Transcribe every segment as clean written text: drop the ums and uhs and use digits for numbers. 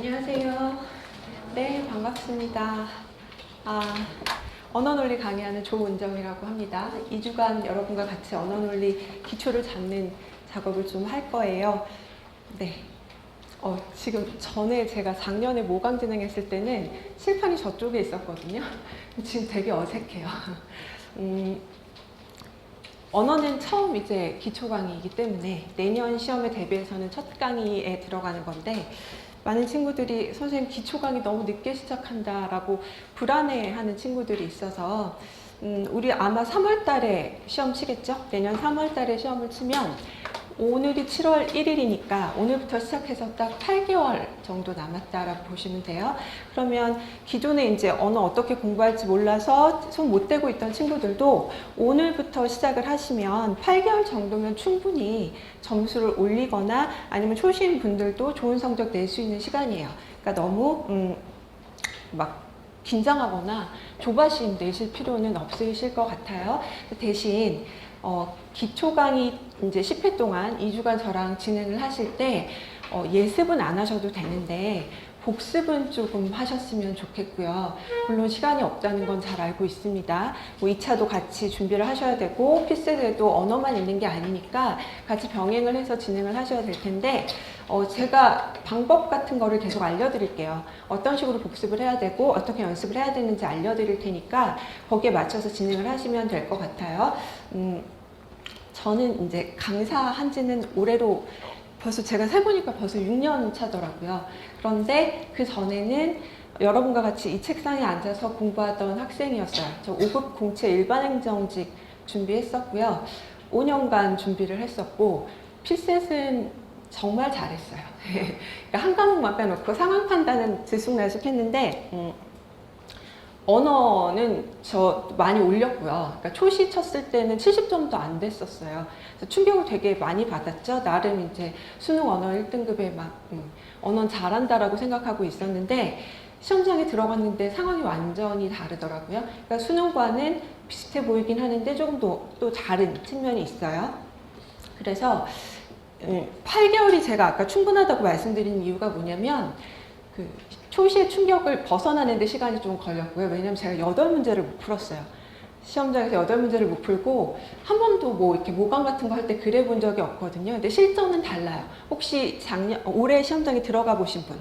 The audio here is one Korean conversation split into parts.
안녕하세요. 네, 반갑습니다. 언어논리 강의하는 조은정이라고 합니다. 2주간 여러분과 같이 언어논리 기초를 잡는 작업을 좀 할 거예요. 네. 지금 전에 제가 작년에 모강 진행했을 때는 칠판이 저쪽에 있었거든요. 지금 되게 어색해요. 언어는 처음 이제 기초 강의이기 때문에 내년 시험에 대비해서는 첫 강의에 들어가는 건데, 많은 친구들이 선생님 기초 강의 너무 늦게 시작한다라고 불안해하는 친구들이 있어서 우리 아마 3월 달에 시험 치겠죠? 내년 3월 달에 시험을 치면 오늘이 7월 1일이니까 오늘부터 시작해서 딱 8개월 정도 남았다라고 보시면 돼요. 그러면 기존에 이제 언어 어떻게 공부할지 몰라서 손 못 대고 있던 친구들도 오늘부터 시작을 하시면 8개월 정도면 충분히 점수를 올리거나 아니면 초심 분들도 좋은 성적 낼 수 있는 시간이에요. 그러니까 너무 막 긴장하거나 조바심 내실 필요는 없으실 것 같아요. 대신 기초 강의 이제 10회 동안 2주간 저랑 진행을 하실 때 예습은 안 하셔도 되는데 복습은 조금 하셨으면 좋겠고요. 물론 시간이 없다는 건 잘 알고 있습니다. 뭐 2차도 같이 준비를 하셔야 되고 필세대도 언어만 있는 게 아니니까 같이 병행을 해서 진행을 하셔야 될 텐데 제가 방법 같은 거를 계속 알려드릴게요. 어떤 식으로 복습을 해야 되고 어떻게 연습을 해야 되는지 알려드릴 테니까 거기에 맞춰서 진행을 하시면 될 것 같아요. 저는 이제 강사한 지는 올해로 벌써 제가 세보니까 벌써 6년 차더라고요. 그런데 그 전에는 여러분과 같이 이 책상에 앉아서 공부하던 학생이었어요. 저 5급 공채 일반행정직 준비했었고요. 5년간 준비를 했었고 필셋은 정말 잘했어요. 그러니까 한 과목만 빼놓고 상황 판단은 들쑥날쑥했는데 언어는 저 많이 올렸고요. 그러니까 초시 쳤을 때는 70점도 안 됐었어요. 그래서 충격을 되게 많이 받았죠. 나름 이제 수능 언어 1등급에 막 언어는 잘한다라고 생각하고 있었는데 시험장에 들어갔는데 상황이 완전히 다르더라고요. 그러니까 수능과는 비슷해 보이긴 하는데 조금 또 다른 측면이 있어요. 그래서 8개월이 제가 아까 충분하다고 말씀드린 이유가 뭐냐면 초시의 충격을 벗어나는 데 시간이 좀 걸렸고요. 왜냐면 제가 8문제를 못 풀었어요. 시험장에서 8문제를 못 풀고 한 번도 뭐 이렇게 모강 같은 거 할 때 그래 본 적이 없거든요. 근데 실전은 달라요. 혹시 올해 시험장에 들어가 보신 분?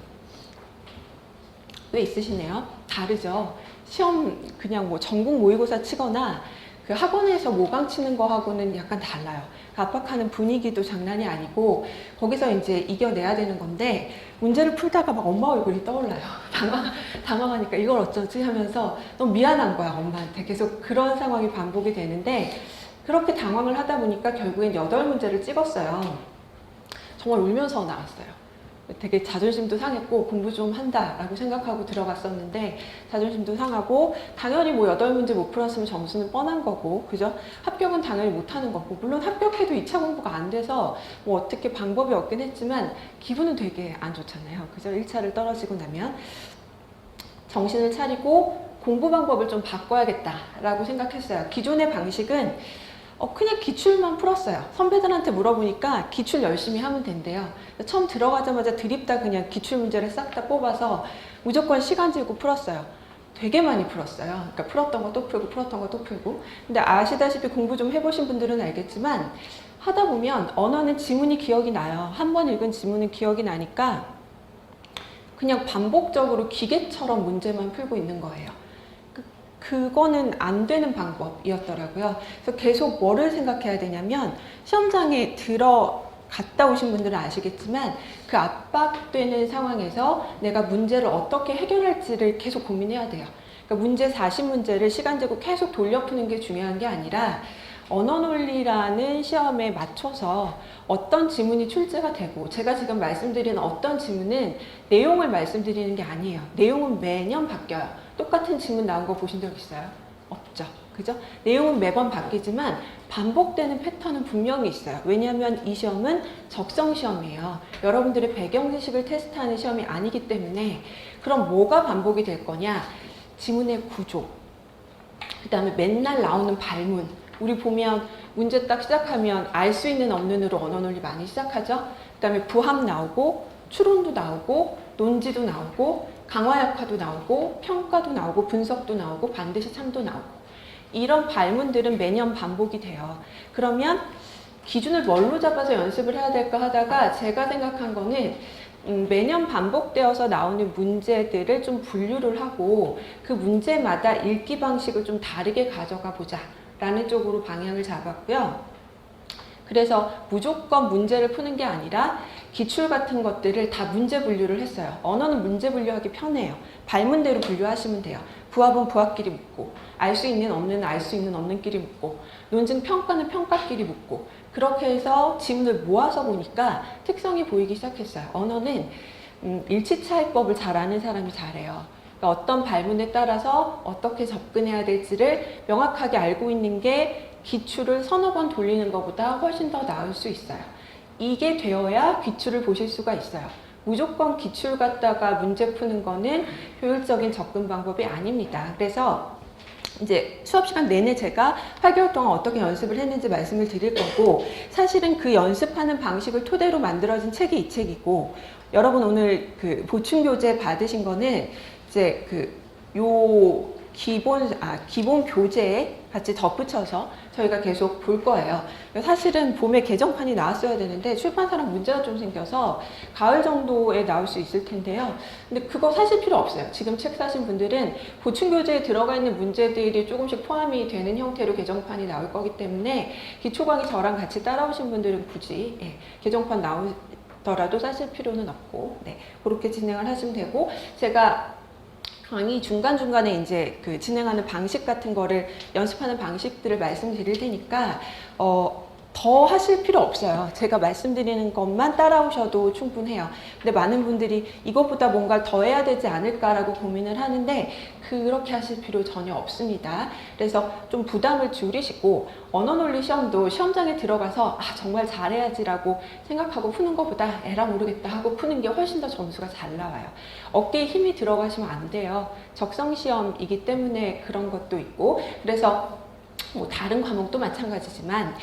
왜 있으시네요? 다르죠. 시험 그냥 뭐 전국 모의고사 치거나 그 학원에서 모강 치는 거하고는 약간 달라요. 압박하는 분위기도 장난이 아니고 거기서 이제 이겨내야 되는 건데 문제를 풀다가 막 엄마 얼굴이 떠올라요. 당황하니까 이걸 어쩌지 하면서 너무 미안한 거야, 엄마한테. 계속 그런 상황이 반복이 되는데 그렇게 당황을 하다 보니까 결국엔 8문제를 찍었어요. 정말 울면서 나왔어요. 되게 자존심도 상했고 공부 좀 한다라고 생각하고 들어갔었는데 자존심도 상하고 당연히 뭐 8문제 못 풀었으면 점수는 뻔한 거고 그죠? 합격은 당연히 못하는 거고 물론 합격해도 2차 공부가 안 돼서 뭐 어떻게 방법이 없긴 했지만 기분은 되게 안 좋잖아요. 그죠? 1차를 떨어지고 나면 정신을 차리고 공부 방법을 좀 바꿔야겠다라고 생각했어요. 기존의 방식은 그냥 기출만 풀었어요. 선배들한테 물어보니까 기출 열심히 하면 된대요. 처음 들어가자마자 드립다 그냥 기출 문제를 싹 다 뽑아서 무조건 시간 들고 풀었어요. 되게 많이 풀었어요. 그러니까 풀었던 거 또 풀고 풀었던 거 또 풀고. 근데 아시다시피 공부 좀 해보신 분들은 알겠지만 하다 보면 언어는 지문이 기억이 나요. 한 번 읽은 지문은 기억이 나니까 그냥 반복적으로 기계처럼 문제만 풀고 있는 거예요. 그거는 안 되는 방법이었더라고요. 그래서 계속 뭐를 생각해야 되냐면 시험장에 갔다 오신 분들은 아시겠지만 그 압박되는 상황에서 내가 문제를 어떻게 해결할지를 계속 고민해야 돼요. 그러니까 문제 40문제를 시간 재고 계속 돌려푸는 게 중요한 게 아니라 언어논리라는 시험에 맞춰서 어떤 지문이 출제가 되고 제가 지금 말씀드리는 어떤 지문은 내용을 말씀드리는 게 아니에요. 내용은 매년 바뀌어요. 똑같은 지문 나온 거 보신 적 있어요? 없죠. 그죠? 내용은 매번 바뀌지만 반복되는 패턴은 분명히 있어요. 왜냐하면 이 시험은 적성 시험이에요. 여러분들의 배경 지식을 테스트하는 시험이 아니기 때문에 그럼 뭐가 반복이 될 거냐? 지문의 구조, 그 다음에 맨날 나오는 발문. 우리 보면 문제 딱 시작하면 알 수 있는 없는으로 언어논리 많이 시작하죠. 그 다음에 부합 나오고 추론도 나오고 논지도 나오고 강화역학도 나오고 평가도 나오고 분석도 나오고 반드시 참도 나오고 이런 발문들은 매년 반복이 돼요. 그러면 기준을 뭘로 잡아서 연습을 해야 될까 하다가 제가 생각한 거는 매년 반복되어서 나오는 문제들을 좀 분류를 하고 그 문제마다 읽기 방식을 좀 다르게 가져가 보자 라는 쪽으로 방향을 잡았고요. 그래서 무조건 문제를 푸는 게 아니라 기출 같은 것들을 다 문제 분류를 했어요. 언어는 문제 분류하기 편해요. 발문대로 분류하시면 돼요. 부합은 부합끼리 묻고 알 수 있는 없는 알 수 있는 없는끼리 묻고 논증 평가는 평가끼리 묻고 그렇게 해서 지문을 모아서 보니까 특성이 보이기 시작했어요. 언어는 일치차이법을 잘 아는 사람이 잘해요. 그러니까 어떤 발문에 따라서 어떻게 접근해야 될지를 명확하게 알고 있는 게 기출을 서너 번 돌리는 것보다 훨씬 더 나을 수 있어요. 이게 되어야 기출을 보실 수가 있어요. 무조건 기출 갖다가 문제 푸는 거는 효율적인 접근 방법이 아닙니다. 그래서 이제 수업 시간 내내 제가 8개월 동안 어떻게 연습을 했는지 말씀을 드릴 거고 사실은 그 연습하는 방식을 토대로 만들어진 책이 이 책이고 여러분 오늘 그 보충 교재 받으신 거는 이제 기본 교재에 같이 덧붙여서 저희가 계속 볼 거예요. 사실은 봄에 개정판이 나왔어야 되는데 출판사랑 문제가 좀 생겨서 가을 정도에 나올 수 있을 텐데요. 근데 그거 사실 필요 없어요. 지금 책 사신 분들은 보충 교재에 들어가 있는 문제들이 조금씩 포함이 되는 형태로 개정판이 나올 거기 때문에 기초 강의 저랑 같이 따라오신 분들은 굳이 개정판 나오더라도 사실 필요는 없고 그렇게 진행을 하시면 되고 제가 강의 중간중간에 이제 그 진행하는 방식 같은 거를 연습하는 방식들을 말씀드릴 테니까 더 하실 필요 없어요. 제가 말씀드리는 것만 따라오셔도 충분해요. 근데 많은 분들이 이것보다 뭔가 더 해야 되지 않을까라고 고민을 하는데 그렇게 하실 필요 전혀 없습니다. 그래서 좀 부담을 줄이시고 언어논리 시험도 시험장에 들어가서 정말 잘해야지라고 생각하고 푸는 것보다 에라 모르겠다 하고 푸는 게 훨씬 더 점수가 잘 나와요. 어깨에 힘이 들어가시면 안 돼요. 적성시험이기 때문에 그런 것도 있고 그래서 뭐 다른 과목도 마찬가지지만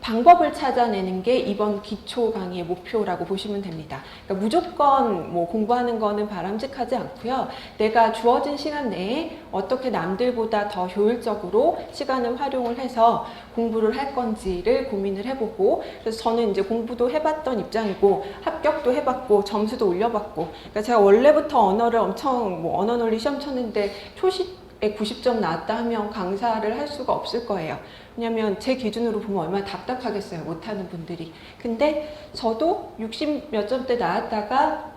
방법을 찾아내는 게 이번 기초 강의의 목표라고 보시면 됩니다. 그러니까 무조건 뭐 공부하는 거는 바람직하지 않고요. 내가 주어진 시간 내에 어떻게 남들보다 더 효율적으로 시간을 활용을 해서 공부를 할 건지를 고민을 해보고 그래서 저는 이제 공부도 해봤던 입장이고 합격도 해봤고 점수도 올려봤고 그러니까 제가 원래부터 언어를 엄청 언어논리 시험 쳤는데 초시에 90점 나왔다 하면 강사를 할 수가 없을 거예요. 왜냐면 제 기준으로 보면 얼마나 답답하겠어요. 못하는 분들이. 근데 저도 60 몇 점대 나왔다가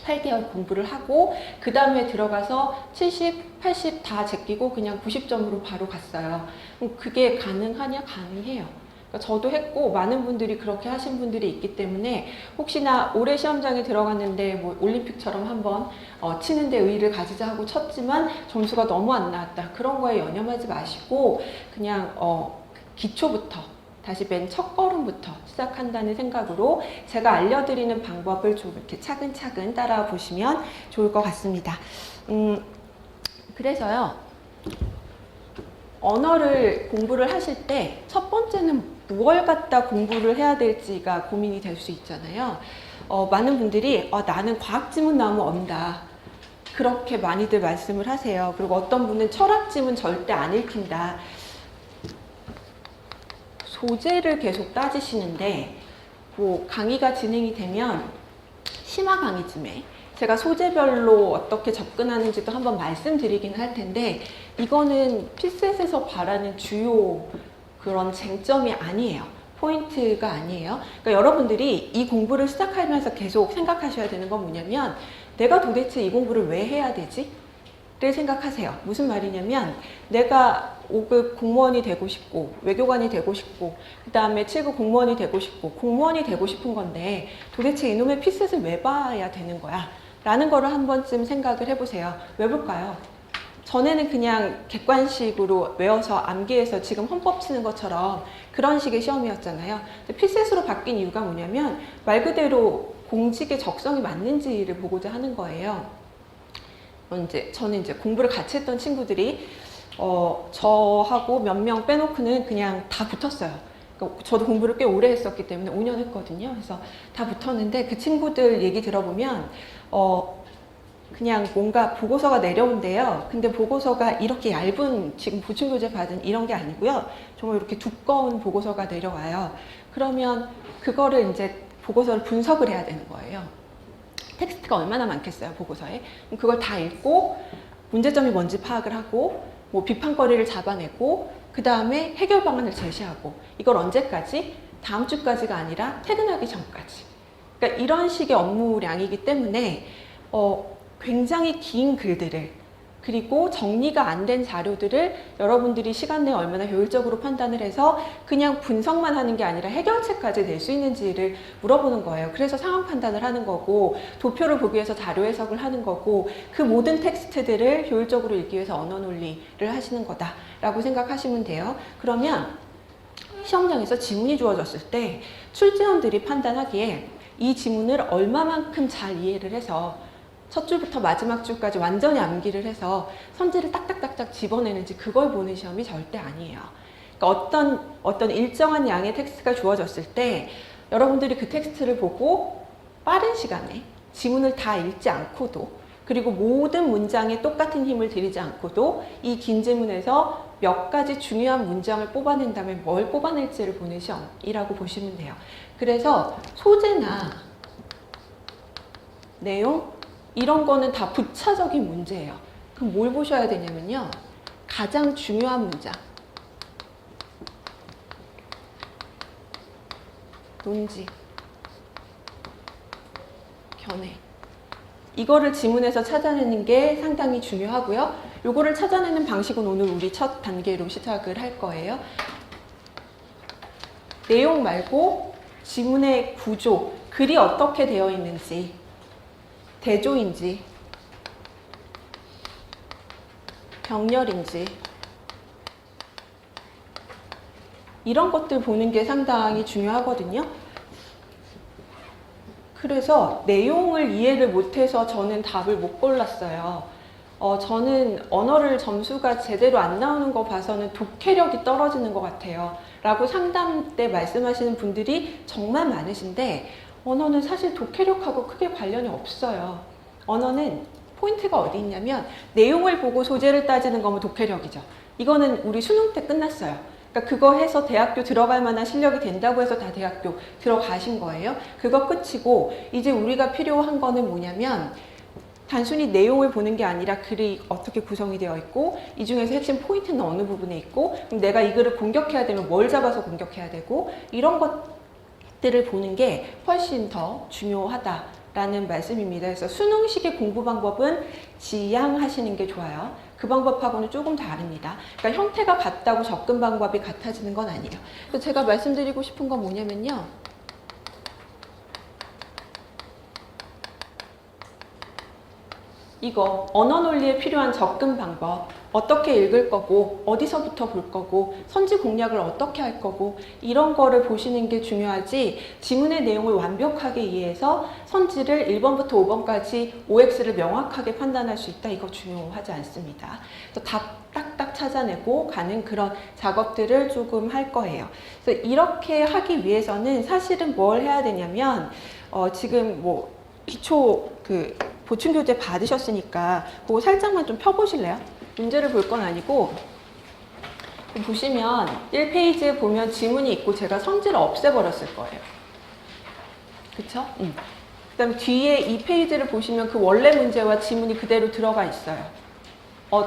8개월 공부를 하고 그 다음에 들어가서 70, 80 다 제끼고 그냥 90점으로 바로 갔어요. 그게 가능하냐? 가능해요. 그러니까 저도 했고 많은 분들이 그렇게 하신 분들이 있기 때문에 혹시나 올해 시험장에 들어갔는데 뭐 올림픽처럼 한번 치는데 의의를 가지자 하고 쳤지만 점수가 너무 안 나왔다. 그런 거에 연연하지 마시고 그냥 기초부터 다시 맨 첫 걸음부터 시작한다는 생각으로 제가 알려드리는 방법을 좀 이렇게 차근차근 따라 보시면 좋을 것 같습니다. 그래서요. 언어를 공부를 하실 때 첫 번째는 무엇을 갖다 공부를 해야 될지가 고민이 될 수 있잖아요. 많은 분들이 나는 과학 지문 나오면 언다. 그렇게 많이들 말씀을 하세요. 그리고 어떤 분은 철학 지문 절대 안 읽힌다. 소재를 계속 따지시는데 뭐 강의가 진행이 되면 심화 강의쯤에 제가 소재별로 어떻게 접근하는지도 한번 말씀드리긴 할 텐데 이거는 필셋에서 바라는 주요 그런 쟁점이 아니에요. 포인트가 아니에요. 그러니까 여러분들이 이 공부를 시작하면서 계속 생각하셔야 되는 건 뭐냐면 내가 도대체 이 공부를 왜 해야 되지? 를 생각하세요. 무슨 말이냐면 내가 5급 공무원이 되고 싶고 외교관이 되고 싶고 그 다음에 7급 공무원이 되고 싶고 공무원이 되고 싶은 건데 도대체 이놈의 필셋을 왜 봐야 되는 거야? 라는 거를 한 번쯤 생각을 해보세요. 왜 볼까요? 전에는 그냥 객관식으로 외워서 암기해서 지금 헌법 치는 것처럼 그런 식의 시험이었잖아요. 필셋으로 바뀐 이유가 뭐냐면 말 그대로 공직의 적성이 맞는지를 보고자 하는 거예요. 저는 이제 공부를 같이 했던 친구들이 저하고 몇 명 빼놓고는 그냥 다 붙었어요. 그러니까 저도 공부를 꽤 오래 했었기 때문에 5년 했거든요. 그래서 다 붙었는데 그 친구들 얘기 들어보면 그냥 뭔가 보고서가 내려온대요. 근데 보고서가 이렇게 얇은 지금 보충교재 받은 이런 게 아니고요. 정말 이렇게 두꺼운 보고서가 내려와요. 그러면 그거를 이제 보고서를 분석을 해야 되는 거예요. 텍스트가 얼마나 많겠어요, 보고서에. 그걸 다 읽고 문제점이 뭔지 파악을 하고 뭐 비판거리를 잡아내고 그 다음에 해결 방안을 제시하고 이걸 언제까지? 다음 주까지가 아니라 퇴근하기 전까지. 그러니까 이런 식의 업무량이기 때문에 굉장히 긴 글들을 그리고 정리가 안 된 자료들을 여러분들이 시간 내에 얼마나 효율적으로 판단을 해서 그냥 분석만 하는 게 아니라 해결책까지 낼 수 있는지를 물어보는 거예요. 그래서 상황 판단을 하는 거고 도표를 보기 위해서 자료 해석을 하는 거고 그 모든 텍스트들을 효율적으로 읽기 위해서 언어 논리를 하시는 거다라고 생각하시면 돼요. 그러면 시험장에서 지문이 주어졌을 때 출제원들이 판단하기에 이 지문을 얼마만큼 잘 이해를 해서 첫 줄부터 마지막 줄까지 완전히 암기를 해서 선지를 딱딱딱딱 집어내는지 그걸 보는 시험이 절대 아니에요. 그러니까 어떤 일정한 양의 텍스트가 주어졌을 때 여러분들이 그 텍스트를 보고 빠른 시간에 지문을 다 읽지 않고도 그리고 모든 문장에 똑같은 힘을 들이지 않고도 이 긴 지문에서 몇 가지 중요한 문장을 뽑아낸다면 뭘 뽑아낼지를 보는 시험이라고 보시면 돼요. 그래서 소재나 내용 이런 거는 다 부차적인 문제예요. 그럼 뭘 보셔야 되냐면요. 가장 중요한 문장. 논지. 견해. 이거를 지문에서 찾아내는 게 상당히 중요하고요. 요거를 찾아내는 방식은 오늘 우리 첫 단계로 시작을 할 거예요. 내용 말고 지문의 구조, 글이 어떻게 되어 있는지 대조인지 병렬인지 이런 것들 보는 게 상당히 중요하거든요. 그래서 내용을 이해를 못해서 저는 답을 못 골랐어요. 저는 언어를 점수가 제대로 안 나오는 거 봐서는 독해력이 떨어지는 것 같아요. 라고 상담 때 말씀하시는 분들이 정말 많으신데 언어는 사실 독해력하고 크게 관련이 없어요. 언어는 포인트가 어디 있냐면 내용을 보고 소재를 따지는 거면 독해력이죠. 이거는 우리 수능 때 끝났어요. 그러니까 그거 해서 대학교 들어갈 만한 실력이 된다고 해서 다 대학교 들어가신 거예요. 그거 끝이고 이제 우리가 필요한 거는 뭐냐면 단순히 내용을 보는 게 아니라 글이 어떻게 구성이 되어 있고 이 중에서 핵심 포인트는 어느 부분에 있고 그럼 내가 이 글을 공격해야 되면 뭘 잡아서 공격해야 되고 이런 것들을 보는 게 훨씬 더 중요하다라는 말씀입니다. 그래서 수능식의 공부 방법은 지양하시는 게 좋아요. 그 방법하고는 조금 다릅니다. 그러니까 형태가 같다고 접근 방법이 같아지는 건 아니에요. 그래서 제가 말씀드리고 싶은 건 뭐냐면요. 이거 언어 논리에 필요한 접근 방법 어떻게 읽을 거고 어디서부터 볼 거고 선지 공략을 어떻게 할 거고 이런 거를 보시는 게 중요하지 지문의 내용을 완벽하게 이해해서 선지를 1번부터 5번까지 OX를 명확하게 판단할 수 있다 이거 중요하지 않습니다. 그래서 답 딱딱 찾아내고 가는 그런 작업들을 조금 할 거예요. 그래서 이렇게 하기 위해서는 사실은 뭘 해야 되냐면 지금 뭐 기초 보충교재 받으셨으니까 그거 살짝만 좀 펴보실래요? 문제를 볼 건 아니고 보시면 1페이지에 보면 지문이 있고 제가 선지를 없애버렸을 거예요. 그쵸? 그 다음에 뒤에 2페이지를 보시면 그 원래 문제와 지문이 그대로 들어가 있어요.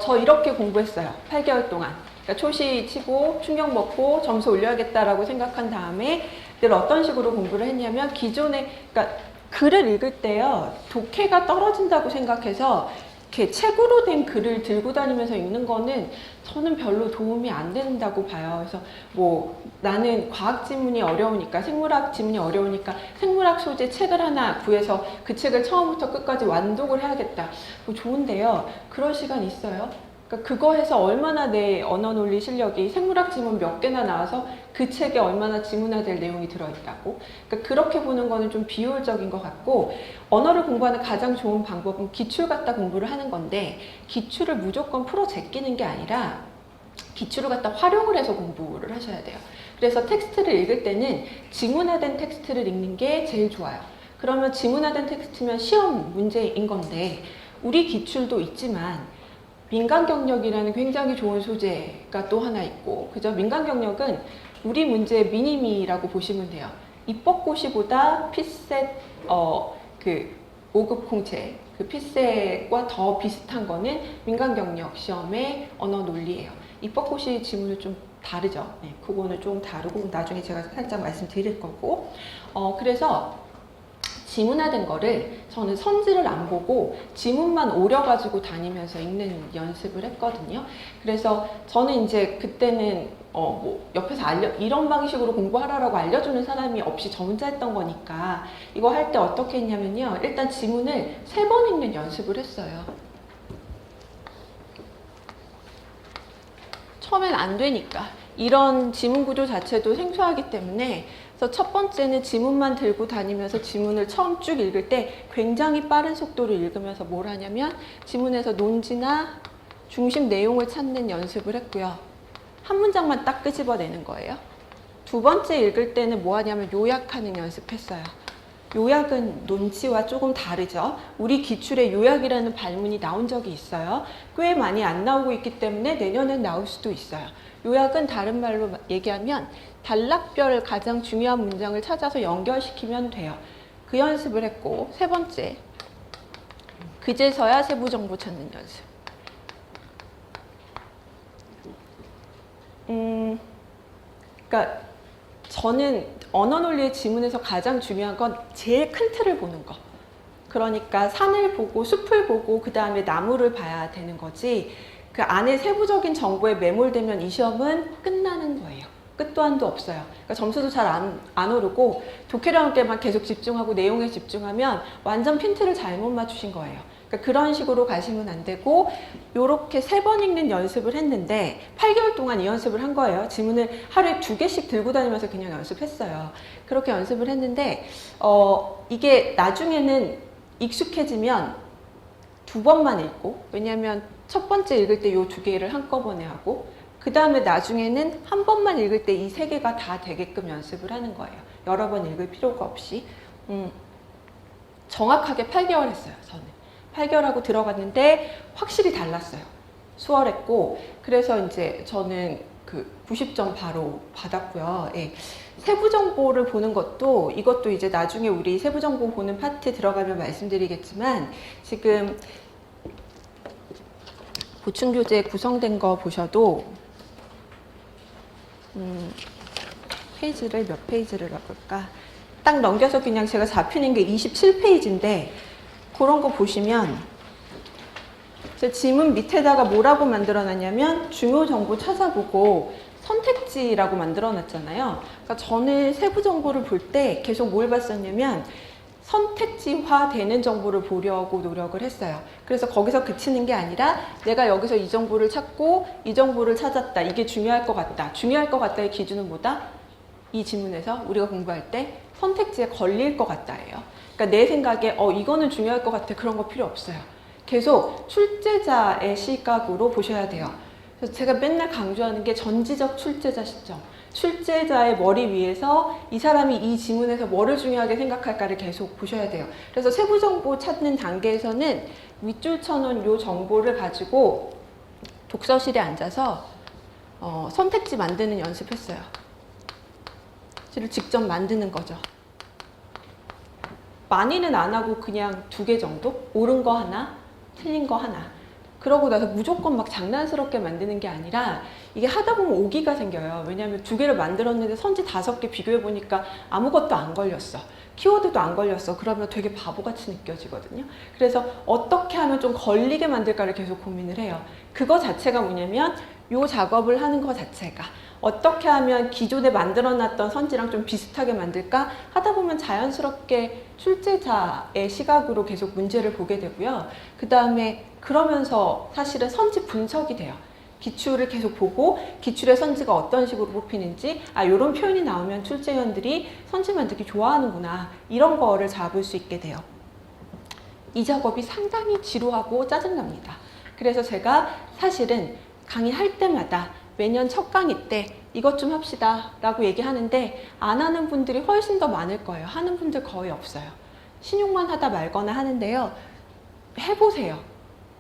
저 이렇게 공부했어요. 8개월 동안. 그러니까 초시 치고 충격 먹고 점수 올려야겠다라고 생각한 다음에 늘 어떤 식으로 공부를 했냐면 기존에 그러니까 글을 읽을 때요. 독해가 떨어진다고 생각해서 이렇게 책으로 된 글을 들고 다니면서 읽는 거는 저는 별로 도움이 안 된다고 봐요. 그래서 뭐 나는 과학 지문이 어려우니까 생물학 지문이 어려우니까 생물학 소재 책을 하나 구해서 그 책을 처음부터 끝까지 완독을 해야겠다. 뭐 좋은데요. 그럴 시간 있어요? 그러니까 그거 해서 얼마나 내 언어 논리 실력이 생물학 지문 몇 개나 나와서 그 책에 얼마나 지문화될 내용이 들어있다고. 그러니까 그렇게 보는 거는 좀 비효율적인 것 같고 언어를 공부하는 가장 좋은 방법은 기출 갖다 공부를 하는 건데 기출을 무조건 풀어 제끼는 게 아니라 기출을 갖다 활용을 해서 공부를 하셔야 돼요. 그래서 텍스트를 읽을 때는 지문화된 텍스트를 읽는 게 제일 좋아요. 그러면 지문화된 텍스트면 시험 문제인 건데 우리 기출도 있지만 민간 경력이라는 굉장히 좋은 소재가 또 하나 있고, 그죠? 민간 경력은 우리 문제의 미니미라고 보시면 돼요. 입법고시보다 피셋 그 5급 공채 그 피셋과 더 비슷한 거는 민간 경력 시험의 언어 논리예요. 입법고시 지문은 좀 다르죠. 네, 그거는 좀 다르고 나중에 제가 살짝 말씀드릴 거고. 그래서 지문화된 거를 저는 선지를 안 보고 지문만 오려가지고 다니면서 읽는 연습을 했거든요. 그래서 저는 이제 그때는 뭐 옆에서 이런 방식으로 공부하라라고 알려주는 사람이 없이 저 혼자 했던 거니까 이거 할 때 어떻게 했냐면요. 일단 지문을 3번 읽는 연습을 했어요. 처음엔 안 되니까. 이런 지문 구조 자체도 생소하기 때문에 그래서 첫 번째는 지문만 들고 다니면서 지문을 처음 쭉 읽을 때 굉장히 빠른 속도로 읽으면서 뭘 하냐면 지문에서 논지나 중심 내용을 찾는 연습을 했고요. 한 문장만 딱 끄집어내는 거예요. 두 번째 읽을 때는 뭐 하냐면 요약하는 연습했어요. 요약은 논지와 조금 다르죠. 우리 기출에 요약이라는 발문이 나온 적이 있어요. 꽤 많이 안 나오고 있기 때문에 내년엔 나올 수도 있어요. 요약은 다른 말로 얘기하면 단락별 가장 중요한 문장을 찾아서 연결시키면 돼요. 그 연습을 했고, 세 번째, 그제서야 세부 정보 찾는 연습. 그러니까 저는 언어 논리의 지문에서 가장 중요한 건 제일 큰 틀을 보는 거. 그러니까 산을 보고 숲을 보고 그 다음에 나무를 봐야 되는 거지, 그 안에 세부적인 정보에 매몰되면 이 시험은 끝나는 거예요. 끝도 한도 없어요. 그러니까 점수도 잘 안 오르고 독해력에 게만 계속 집중하고 내용에 집중하면 완전 핀트를 잘못 맞추신 거예요. 그러니까 그런 식으로 가시면 안 되고, 요렇게 3번 읽는 연습을 했는데 8개월 동안 이 연습을 한 거예요. 지문을 하루에 2개씩 들고 다니면서 그냥 연습했어요. 그렇게 연습을 했는데 이게 나중에는 익숙해지면 2번만 읽고, 왜냐하면 첫 번째 읽을 때 요 2개를 한꺼번에 하고 그 다음에 나중에는 한 번만 읽을 때 이 3개가 다 되게끔 연습을 하는 거예요. 여러 번 읽을 필요가 없이. 정확하게 8개월 했어요. 저는 8개월 하고 들어갔는데 확실히 달랐어요. 수월했고, 그래서 이제 저는 그 90점 바로 받았고요. 예. 세부 정보를 보는 것도, 이것도 이제 나중에 우리 세부 정보 보는 파트 들어가면 말씀드리겠지만, 지금 보충 교재 구성된 거 보셔도 페이지를 몇 페이지를 넣을까? 딱 넘겨서 그냥 제가 잡히는 게 27페이지인데 그런 거 보시면 제 지문 밑에다가 뭐라고 만들어 놨냐면 중요 정보 찾아보고 선택지라고 만들어 놨잖아요. 그러니까 저는 세부 정보를 볼 때 계속 뭘 봤었냐면 선택지화 되는 정보를 보려고 노력을 했어요. 그래서 거기서 그치는 게 아니라 내가 여기서 이 정보를 찾고 이 정보를 찾았다. 이게 중요할 것 같다. 중요할 것 같다의 기준은 뭐다? 이 지문에서 우리가 공부할 때 선택지에 걸릴 것 같다예요. 그러니까 내 생각에 이거는 중요할 것 같아. 그런 거 필요 없어요. 계속 출제자의 시각으로 보셔야 돼요. 그래서 제가 맨날 강조하는 게 전지적 출제자 시점. 출제자의 머리 위에서 이 사람이 이 지문에서 뭐를 중요하게 생각할까를 계속 보셔야 돼요. 그래서 세부 정보 찾는 단계에서는 윗줄 쳐놓은 이 정보를 가지고 독서실에 앉아서 선택지 만드는 연습했어요. 직접 만드는 거죠. 많이는 안 하고 그냥 2개 정도? 옳은 거 하나, 틀린 거 하나. 그러고 나서 무조건 막 장난스럽게 만드는 게 아니라 이게 하다 보면 오기가 생겨요. 왜냐하면 2개를 만들었는데 선지 5개 비교해 보니까 아무것도 안 걸렸어. 키워드도 안 걸렸어. 그러면 되게 바보같이 느껴지거든요. 그래서 어떻게 하면 좀 걸리게 만들까를 계속 고민을 해요. 그거 자체가 뭐냐면 이 작업을 하는 거 자체가 어떻게 하면 기존에 만들어놨던 선지랑 좀 비슷하게 만들까 하다 보면 자연스럽게 출제자의 시각으로 계속 문제를 보게 되고요. 그 다음에 그러면서 사실은 선지 분석이 돼요. 기출을 계속 보고 기출의 선지가 어떤 식으로 뽑히는지, 이런 표현이 나오면 출제위원들이 선지 만들기 좋아하는구나, 이런 거를 잡을 수 있게 돼요. 이 작업이 상당히 지루하고 짜증납니다. 그래서 제가 사실은 강의할 때마다 매년 첫 강의 때 이것 좀 합시다 라고 얘기하는데 안 하는 분들이 훨씬 더 많을 거예요. 하는 분들 거의 없어요. 신용만 하다 말거나 하는데요. 해보세요.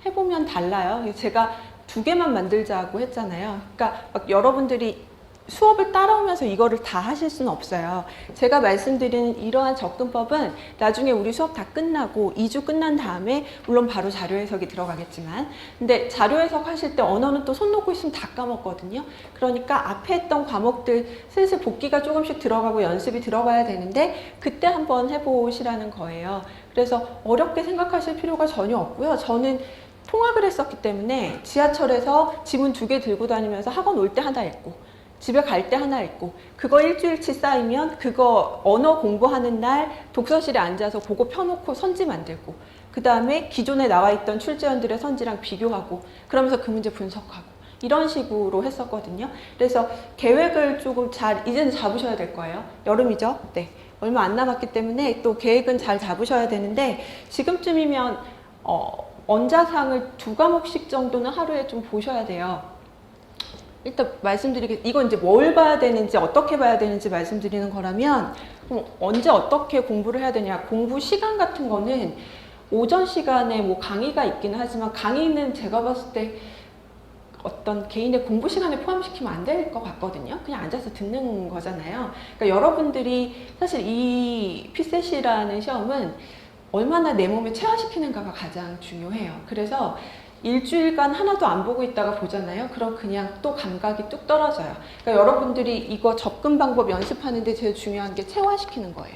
해보면 달라요. 제가 2개만 만들자고 했잖아요. 그러니까 막 여러분들이 수업을 따라오면서 이거를 다 하실 수는 없어요. 제가 말씀드리는 이러한 접근법은 나중에 우리 수업 다 끝나고 2주 끝난 다음에 물론 바로 자료 해석이 들어가겠지만 근데 자료 해석 하실 때 언어는 또 손 놓고 있으면 다 까먹거든요. 그러니까 앞에 했던 과목들 슬슬 복기가 조금씩 들어가고 연습이 들어가야 되는데 그때 한번 해보시라는 거예요. 그래서 어렵게 생각하실 필요가 전혀 없고요. 저는 통학을 했었기 때문에 지하철에서 지문 2개 들고 다니면서 학원 올 때 하나 읽고 집에 갈 때 하나 읽고 그거 일주일치 쌓이면 그거 언어 공부하는 날 독서실에 앉아서 그거 펴놓고 선지 만들고 그 다음에 기존에 나와 있던 출제원들의 선지랑 비교하고 그러면서 그 문제 분석하고 이런 식으로 했었거든요. 그래서 계획을 조금 잘 이제는 잡으셔야 될 거예요. 여름이죠? 네. 얼마 안 남았기 때문에 또 계획은 잘 잡으셔야 되는데 지금쯤이면 원자상을 2과목씩 정도는 하루에 좀 보셔야 돼요. 일단 이건 이제 뭘 봐야 되는지 어떻게 봐야 되는지 말씀드리는 거라면 그럼 언제 어떻게 공부를 해야 되냐. 공부 시간 같은 거는 오전 시간에 뭐 강의가 있기는 하지만 강의는 제가 봤을 때 어떤 개인의 공부 시간에 포함시키면 안 될 것 같거든요. 그냥 앉아서 듣는 거잖아요. 그러니까 여러분들이 사실 이 피셋이라는 시험은 얼마나 내 몸에 체화시키는가가 가장 중요해요. 그래서 일주일간 하나도 안 보고 있다가 보잖아요. 그럼 그냥 또 감각이 뚝 떨어져요. 그러니까 여러분들이 이거 접근 방법 연습하는데 제일 중요한 게 체화시키는 거예요.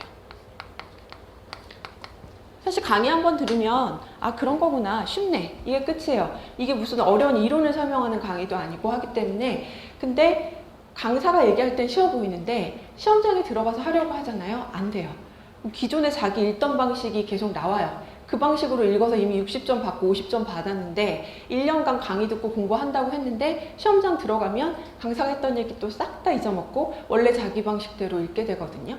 사실 강의 한번 들으면 아 그런 거구나 쉽네 이게 끝이에요. 이게 무슨 어려운 이론을 설명하는 강의도 아니고 하기 때문에 근데 강사가 얘기할 땐 쉬워 보이는데 시험장에 들어가서 하려고 하잖아요. 안 돼요. 기존에 자기 읽던 방식이 계속 나와요. 그 방식으로 읽어서 이미 60점 받고 50점 받았는데 1년간 강의 듣고 공부한다고 했는데 시험장 들어가면 강사가 했던 얘기 또 싹 다 잊어먹고 원래 자기 방식대로 읽게 되거든요.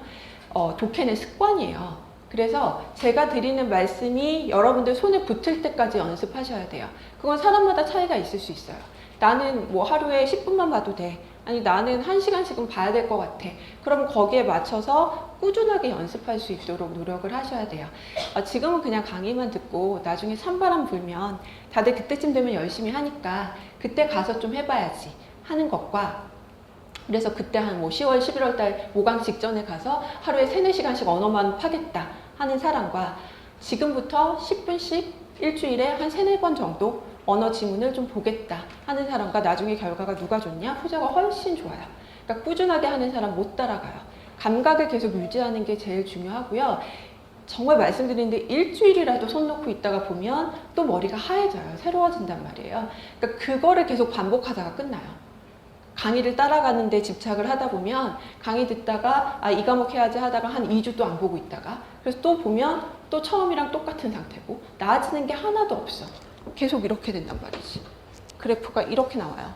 독해는 습관이에요. 그래서 제가 드리는 말씀이 여러분들 손에 붙을 때까지 연습하셔야 돼요. 그건 사람마다 차이가 있을 수 있어요. 나는 뭐 하루에 10분만 봐도 돼. 아니 나는 1시간씩은 봐야 될 것 같아. 그럼 거기에 맞춰서 꾸준하게 연습할 수 있도록 노력을 하셔야 돼요. 지금은 그냥 강의만 듣고 나중에 찬바람 불면 다들 그때쯤 되면 열심히 하니까 그때 가서 좀 해봐야지 하는 것과 그래서 그때 한 뭐 10월, 11월 달 모강 직전에 가서 하루에 3, 4시간씩 언어만 파겠다 하는 사람과 지금부터 10분씩 일주일에 한 3, 4번 정도 언어 지문을 좀 보겠다 하는 사람과 나중에 결과가 누가 좋냐? 후자가 훨씬 좋아요. 그러니까 꾸준하게 하는 사람 못 따라가요. 감각을 계속 유지하는 게 제일 중요하고요. 정말 말씀드리는데 일주일이라도 손 놓고 있다가 보면 또 머리가 하얘져요. 새로워진단 말이에요. 그러니까 그거를 계속 반복하다가 끝나요. 강의를 따라가는데 집착을 하다 보면 강의 듣다가 이 과목 해야지 하다가 한 2주 또 안 보고 있다가 그래서 또 보면 또 처음이랑 똑같은 상태고 나아지는 게 하나도 없어. 계속 이렇게 된단 말이지. 그래프가 이렇게 나와요.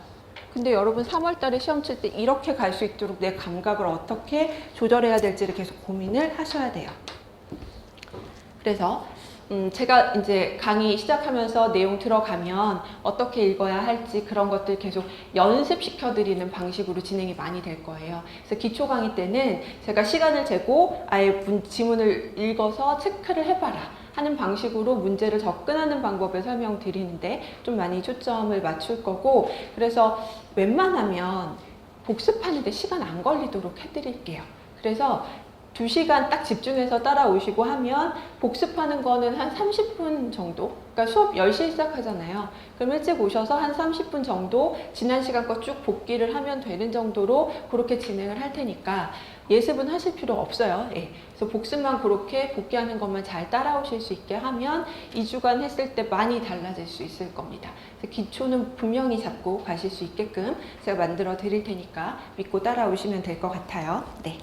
근데 여러분 3월 달에 시험 칠 때 이렇게 갈 수 있도록 내 감각을 어떻게 조절해야 될지를 계속 고민을 하셔야 돼요. 그래서 제가 이제 강의 시작하면서 내용 들어가면 어떻게 읽어야 할지 그런 것들 계속 연습시켜 드리는 방식으로 진행이 많이 될 거예요. 그래서 기초 강의 때는 제가 시간을 재고 아예 지문을 읽어서 체크를 해봐라 하는 방식으로 문제를 접근하는 방법을 설명드리는데 좀 많이 초점을 맞출 거고 그래서 웬만하면 복습하는데 시간 안 걸리도록 해드릴게요. 그래서 2시간 딱 집중해서 따라오시고 하면 복습하는 거는 한 30분 정도? 그러니까 수업 10시에 시작하잖아요. 그럼 일찍 오셔서 한 30분 정도 지난 시간 거 쭉 복기를 하면 되는 정도로 그렇게 진행을 할 테니까 예습은 하실 필요 없어요. 예. 그래서 복습만 그렇게 복기하는 것만 잘 따라오실 수 있게 하면 2주간 했을 때 많이 달라질 수 있을 겁니다. 그래서 기초는 분명히 잡고 가실 수 있게끔 제가 만들어 드릴 테니까 믿고 따라오시면 될 것 같아요. 네.